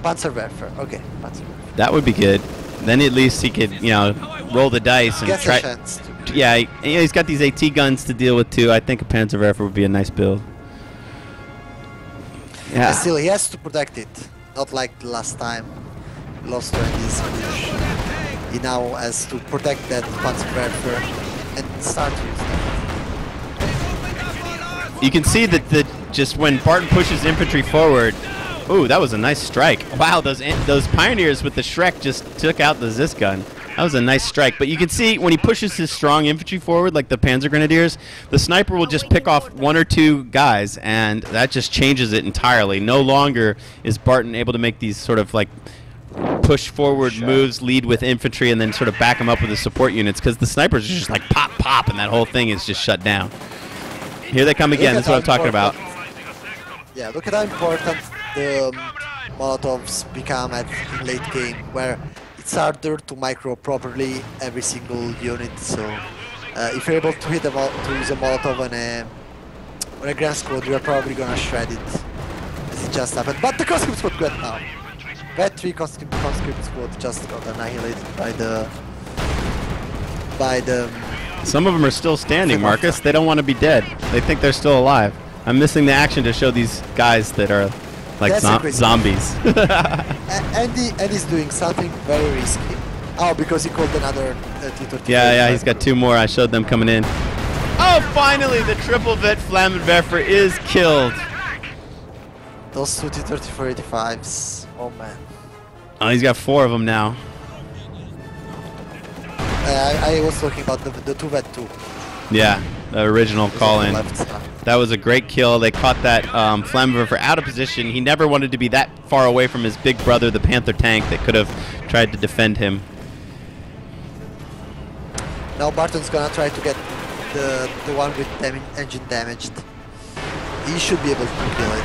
Panzerwerfer. Okay, Panzerwerfer. That would be good. Then at least he could, you know, roll the dice and Gets try. a chance to Yeah, he's got these AT guns to deal with too. I think a Panzerwerfer would be a nice build. Yeah. But still, he has to protect it. Not like the last time. Lost 20 Swedish. he now has to protect that Panzerwerfer and start to use that. You can see that just when Barton pushes infantry forward. Ooh, that was a nice strike. Wow, those pioneers with the Shrek just took out the Zis gun. That was a nice strike. But you can see when he pushes his strong infantry forward, like the Panzer Grenadiers, the sniper will just pick off 1 or 2 guys, and that just changes it entirely. No longer is Barton able to make these sort of like push forward moves, lead with infantry, and then sort of back them up with the support units, because the snipers are just like pop, pop, and that whole thing is just shut down. Here they come again. That's what I'm talking about. Yeah, look at how important the Molotovs become in late game, where it's harder to micro properly every single unit. So if you're able to hit to use a Molotov on a Grand Squad, you're probably gonna shred it, as it just happened. But the conscript squad got now. That 3 conscript squad just got annihilated by the. Some of them are still standing, Marcus. They don't want to be dead. They think they're still alive. I'm missing the action to show these guys that are like zombies. Andy's doing something very risky. Oh, because he called another T-35. Yeah, he's got 2 more. I showed them coming in. Oh, finally, the triple vet Flammenwerfer is killed. Those 2 T-34-85s. Oh, man. Oh, he's got 4 of them now. I was talking about the 2 vet 2. Yeah, the original call-in. That was a great kill. They caught that Flammenwerfer out of position. He never wanted to be that far away from his big brother, the Panther tank, that could have tried to defend him. Now Barton's gonna try to get the one with engine damaged. He should be able to kill it.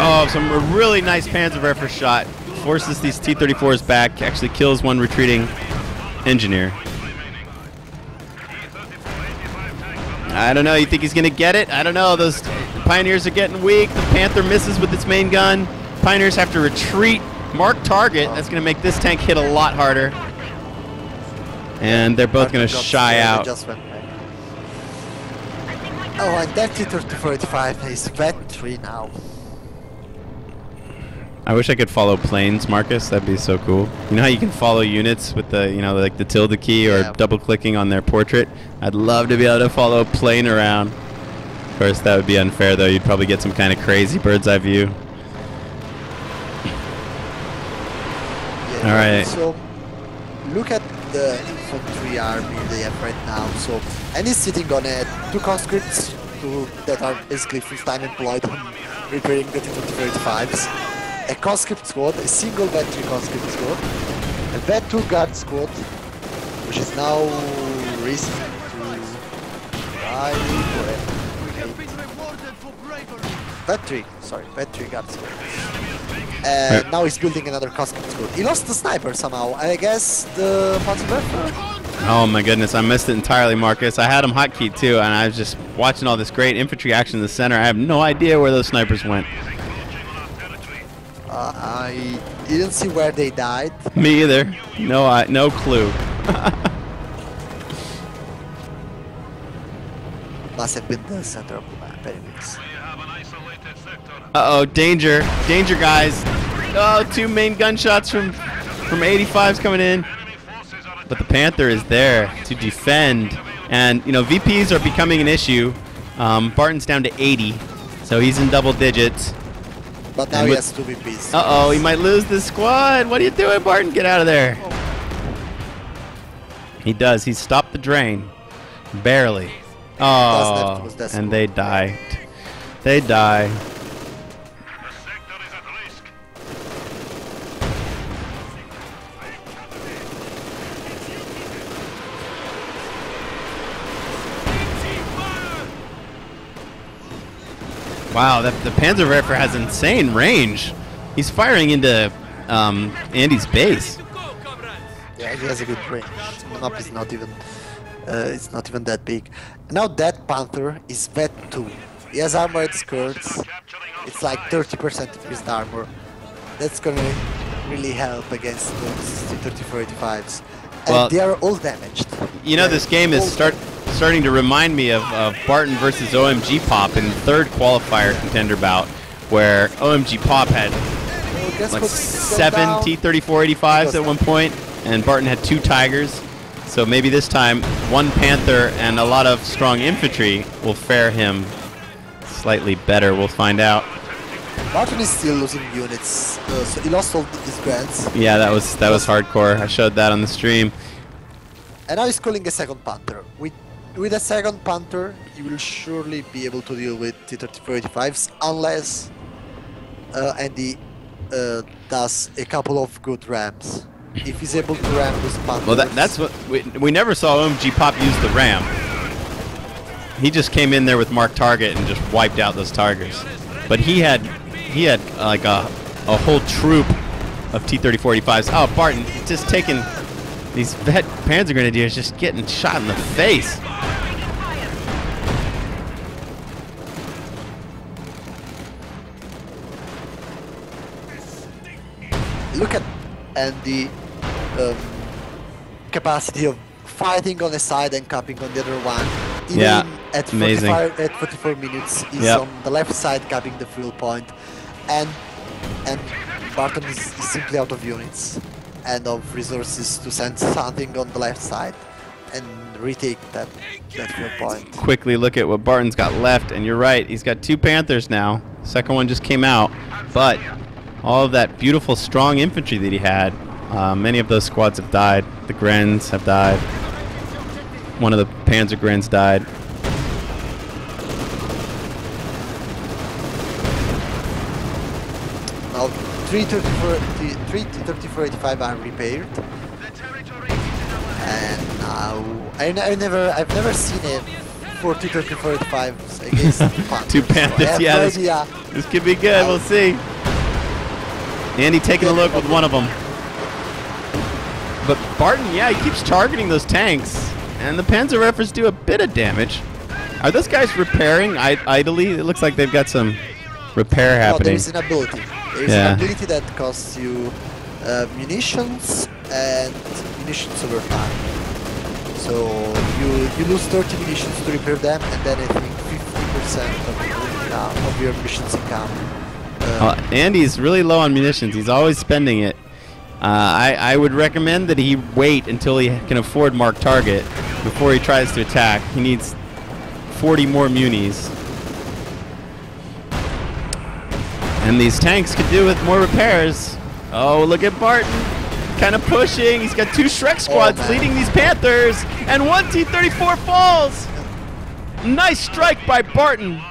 Oh, some really nice Panzerwerfer shot. Forces these T-34s back. Actually kills one retreating engineer. I don't know. You think he's going to get it? I don't know. Those Pioneers are getting weak. The Panther misses with its main gun. Pioneers have to retreat. Mark target. That's going to make this tank hit a lot harder. And they're both going to shy out. Oh, and that T-34-85 is vet 3 now. I wish I could follow planes, Marcus. That'd be so cool. You know how you can follow units with the, like the tilde key or double-clicking on their portrait? I'd love to be able to follow a plane around. Of course, that would be unfair, though. You'd probably get some kind of crazy bird's-eye view. Yeah, all right. So, look at the infantry army they have right now. So, and he's sitting on 2 conscripts that are basically full-time employed on repairing the T-35s. A conscript squad, a single vet 3 conscript squad, a vet 2 guard squad, which is now risking to die for it. Vet 3 guard squad. And now he's building another conscript squad. He lost the sniper somehow. I guess the Panzerwerfer. Oh my goodness, I missed it entirely, Marcus. I had him hotkeyed too, and I was just watching all this great infantry action in the center. I have no idea where those snipers went. I didn't see where they died. Me either. No clue. Must have been the center of the map, anyways. Uh-oh, danger. Danger, guys. Oh, 2 main gunshots from 85s coming in. But the Panther is there to defend. And, VPs are becoming an issue. Barton's down to 80, so he's in double digits. But now he has 2 VPs. Uh-oh, he might lose this squad. What are you doing, Barton? Get out of there. He does. He stopped the drain. Barely. Oh, and they die. They die. Wow, the Panzerwerfer has insane range. He's firing into Andy's base. Yeah, he has a good range. The map is not even it's not even that big. Now that Panther is vet 2. He has armored skirts. It's like 30% increased armor. That's gonna really help against those T-34-85s. And well, they are all damaged. This game is starting to remind me of Barton versus OMG Pop in the 3rd qualifier contender bout, where OMG Pop had like 7 T-34-85s at one point. and Barton had 2 Tigers. So maybe this time 1 Panther and a lot of strong infantry will fare him slightly better. We'll find out. Barton is still losing units, so he lost all his grants. Yeah, that was hardcore. I showed that on the stream. And now he's calling a second Panther. With a second Panther, he will surely be able to deal with T-3485s unless Andy does a couple of good rams. If he's able to ram those Panthers... Well, that's what... We never saw OMG Pop use the ram. He just came in there with marked target and just wiped out those Tigers. But he had like a whole troop of T-3485s. Oh, Barton just taking... These vet Panzer Grenadiers just getting shot in the face. Look at Andy capacity of fighting on the side and capping on the other one. Even Yeah, at 44 minutes, he's on the left side capping the fuel point, and Barton is simply out of units and of resources to send something on the left side and retake that fuel point. Quickly look at what Barton's got left, and you're right, he's got 2 Panthers now. Second one just came out, but all of that beautiful strong infantry that he had, many of those squads have died. The Grens have died. One of the Panzer Grens died. Now 33485 are repaired, and now I've never seen a 4T-3485s against Panthers. 2 Panthers, So yeah. This could be good. We'll see. Andy taking a look with one of them. But Barton, yeah, he keeps targeting those tanks, and the Panzer Reffers do a bit of damage. Are those guys repairing idly? It looks like they've got some repair No, happening. there is an ability. There is an ability that costs you munitions and munitions over time. So you lose 30 munitions to repair them, and then I think 50% of your munitions income. Andy's really low on munitions. He's always spending it. I would recommend that he wait until he can afford marked target before he tries to attack. He needs 40 more munis. And these tanks could do with more repairs. Oh, look at Barton. Kind of pushing. He's got 2 Shrek squads leading these Panthers. And 1 T-34 falls. Nice strike by Barton.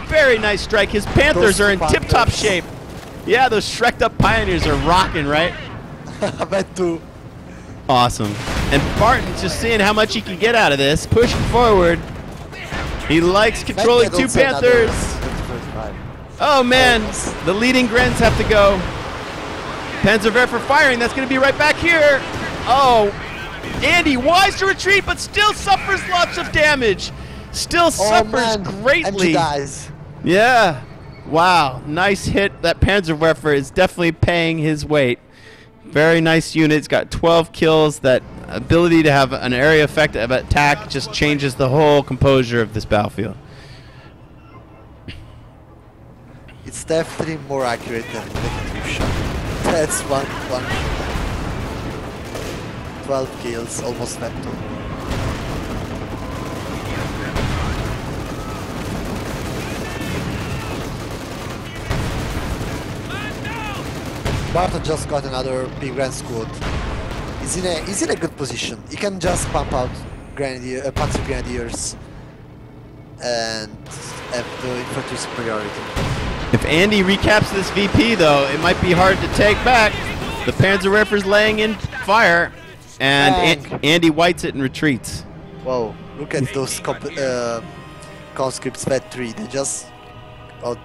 Very nice strike. His Panthers are in tip-top shape. Yeah, those Shrek'd up Pioneers are rocking, right? I bet too. Awesome. And Barton's just seeing how much he can get out of this. Pushing forward. He likes controlling 2 Panthers. Oh man, the leading Grens have to go. Panzerwerfer firing, that's going to be right back here. Oh, Andy wise to retreat, but still suffers lots of damage. Still suffers greatly. Dies. Yeah, wow, nice hit. That Panzerwerfer is definitely paying his weight. Very nice unit, it's got 12 kills. That ability to have an area effect of attack just changes the whole composure of this battlefield. It's definitely more accurate than the shot. That's one. 12 kills, almost net 2. Barton just got another big Grand squad. He's in a good position. He can just pump out Panzer Grenadiers and have the infantry superiority. If Andy recaps this VP, though, it might be hard to take back. The Panzerwerfer's laying in fire, and Andy whites it and retreats. Whoa, look at those conscripts Vet 3. They just got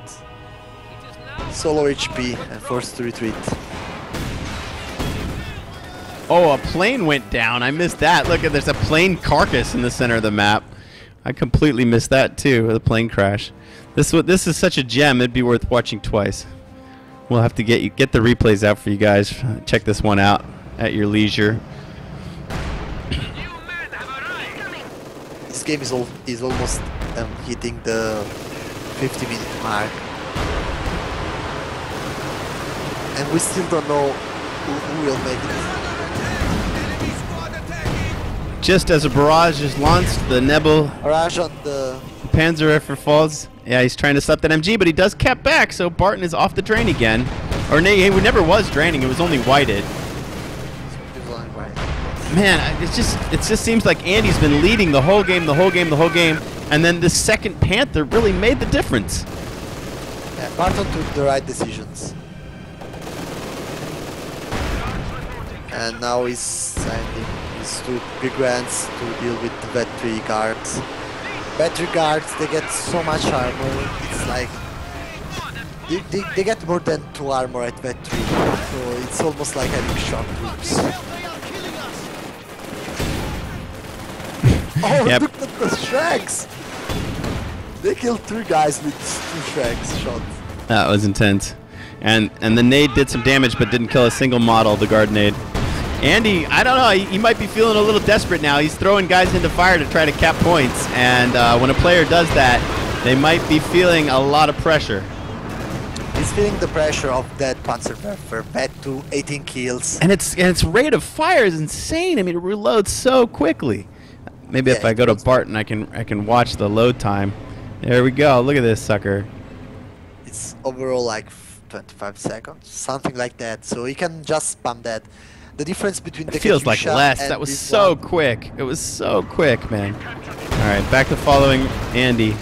solo HP and forced to retreat. Oh, a plane went down. I missed that. Look, there's a plane carcass in the center of the map. I completely missed that, too, the plane crash. This is such a gem, it'd be worth watching twice. We'll have to get the replays out for you guys. Check this one out at your leisure. This game is almost hitting the 50-minute mark. And we still don't know who will make it. just as a barrage is launched, the Nebel Barrage on the... Panzerwerfer falls. Yeah, he's trying to stop that MG, but he does cap back, so Barton is off the drain again. Or he never was draining, it was only whited. Man, it just seems like Andy's been leading the whole game, and then the second Panther really made the difference. Yeah, Barton took the right decisions. And now he's sending his two big guns to deal with the battery guards. Battery guards, they get so much armor, it's like... They get more than 2 armor at battery, so it's almost like having shock troops. Oh, yep. Look at the Shreks! They killed 3 guys with 2 Shreks shots. That was intense. And the nade did some damage, but didn't kill a single model, the guard nade. Andy, I don't know, he might be feeling a little desperate now. He's throwing guys into fire to try to cap points, and when a player does that, they might be feeling a lot of pressure. He's feeling the pressure of that Panzerwerfer, back to 18 kills. And its rate of fire is insane. I mean, it reloads so quickly. Maybe if I go to Barton, I can watch the load time. There we go. Look at this sucker. It's overall like 25 seconds, something like that. So he can just spam that. The difference between the feels like less. That was so quick. It was so quick, man. All right, back to following Andy,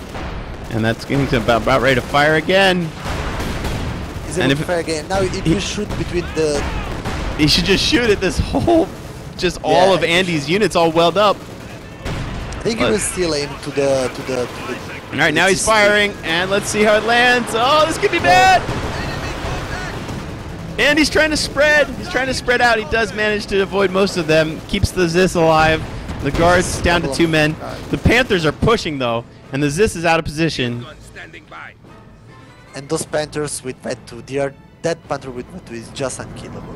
and that's getting to about ready to fire again. He's able to fire again. Now if you shoot between the... He should just shoot at this whole, just all of Andy's units all welled up. I think he will still aim to the all right, now he's firing, and let's see how it lands. Oh, this could be bad. And he's trying to spread. He's trying to spread out. He does manage to avoid most of them. Keeps the Zis alive. The guard's down to 2 men. The Panthers are pushing, though, and the Zis is out of position. And those Panthers with Vet2, that Panther with Vet2 is just unkillable.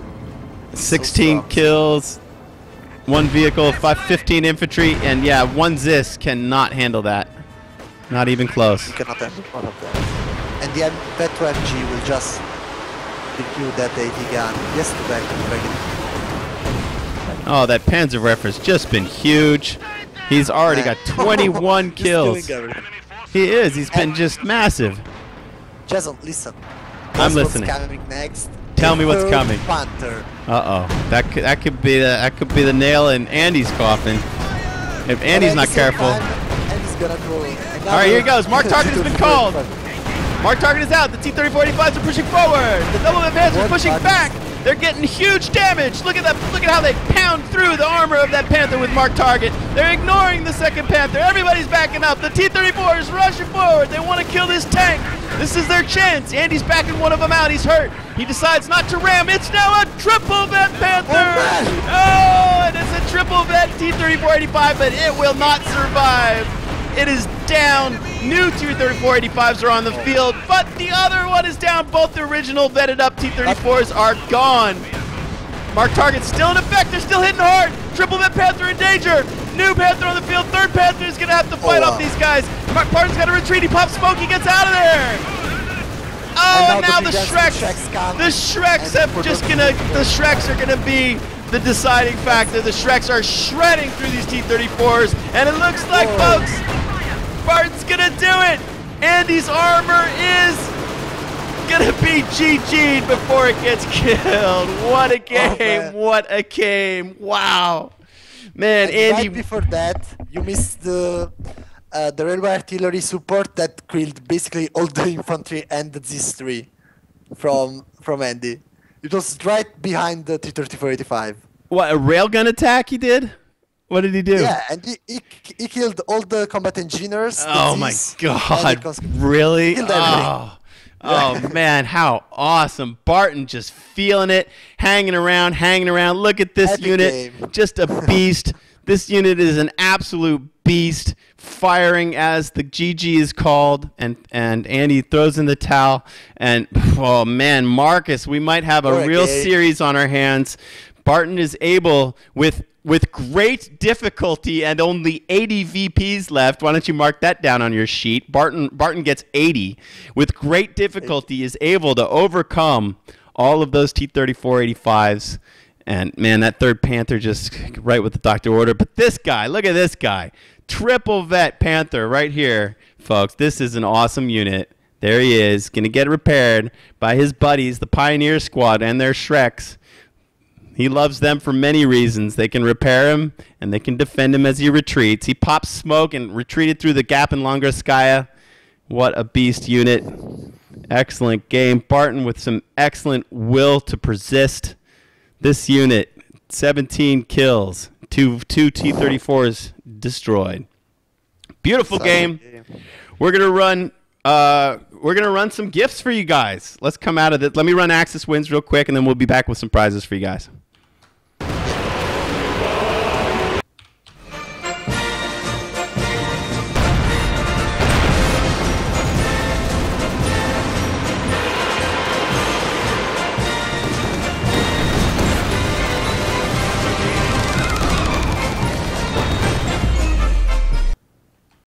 16 kills, 1 vehicle, 15 infantry, and yeah, 1 Zis cannot handle that. Not even close. You cannot handle one of them. And the Vet2 MG will just secure that AT gun. Yes, to back to Oh, that Panzerwerfer's just been huge. He's already got 21 kills. He is. He's been just massive. Jason, listen. I'm listening. What's coming next? Tell me what's coming. Panther. Uh-oh. That could be the nail in Andy's coffin. If Andy's not careful. Andy's gonna go. All right, here he goes. Mark target has been called. Mark target is out. The T-3485s are pushing forward. The double advance are pushing back. They're getting huge damage. Look at that. Look at how they pound through the armor of that Panther with Mark target. They're ignoring the second Panther. Everybody's backing up. The T-34 is rushing forward. They want to kill this tank. This is their chance. Andy's backing one of them out. He's hurt. He decides not to ram. It's now a triple vet Panther. Oh, and it's a triple vet T-3485, but it will not survive. It is down. New T-3485s are on the field, but the other one is down. Both the original vetted up T-34s are gone. Mark target's still in effect. They're still hitting hard. Triple vet Panther in danger. New Panther on the field. Third Panther is going to have to fight off these guys. Mark Barton's got to retreat. He pops smoke. He gets out of there. Oh, and now the Shreks. The Shreks are going to be the deciding factor. The Shreks are shredding through these T-34s, and it looks like, folks, Barton's gonna do it. Andy's armor is gonna be GG'd before it gets killed. What a game! What a game! Wow, man, and Andy. Right before that, you missed the railway artillery support that killed basically all the infantry and the Z3 from Andy. It was right behind the T-3485. What, a railgun attack he did? What did he do? Yeah, and he killed all the combat engineers. Oh my God! Really? Oh man, how awesome! Barton just feeling it, hanging around. Look at this unit, just a beast. This unit is an absolute beast, firing as the GG is called, and Andy throws in the towel. And oh man, Marcus, we might have a real series on our hands. Barton is able, with great difficulty and only 80 VPs left. Why don't you mark that down on your sheet? Barton gets 80. With great difficulty is able to overcome all of those T-3485s And, man, that third Panther just right with the doctor order. But this guy, look at this guy. Triple vet Panther right here, folks. This is an awesome unit. There he is, going to get repaired by his buddies, the Pioneer Squad, and their Shreks. He loves them for many reasons. They can repair him, and they can defend him as he retreats. He pops smoke and retreated through the gap in Longarskaya. What a beast unit. Excellent game. Barton with some excellent will to persist. This unit, 17 kills, two T-34s destroyed. Beautiful game. We're gonna run some gifts for you guys. Let's come out of it. Let me run Axis wins real quick, and then we'll be back with some prizes for you guys.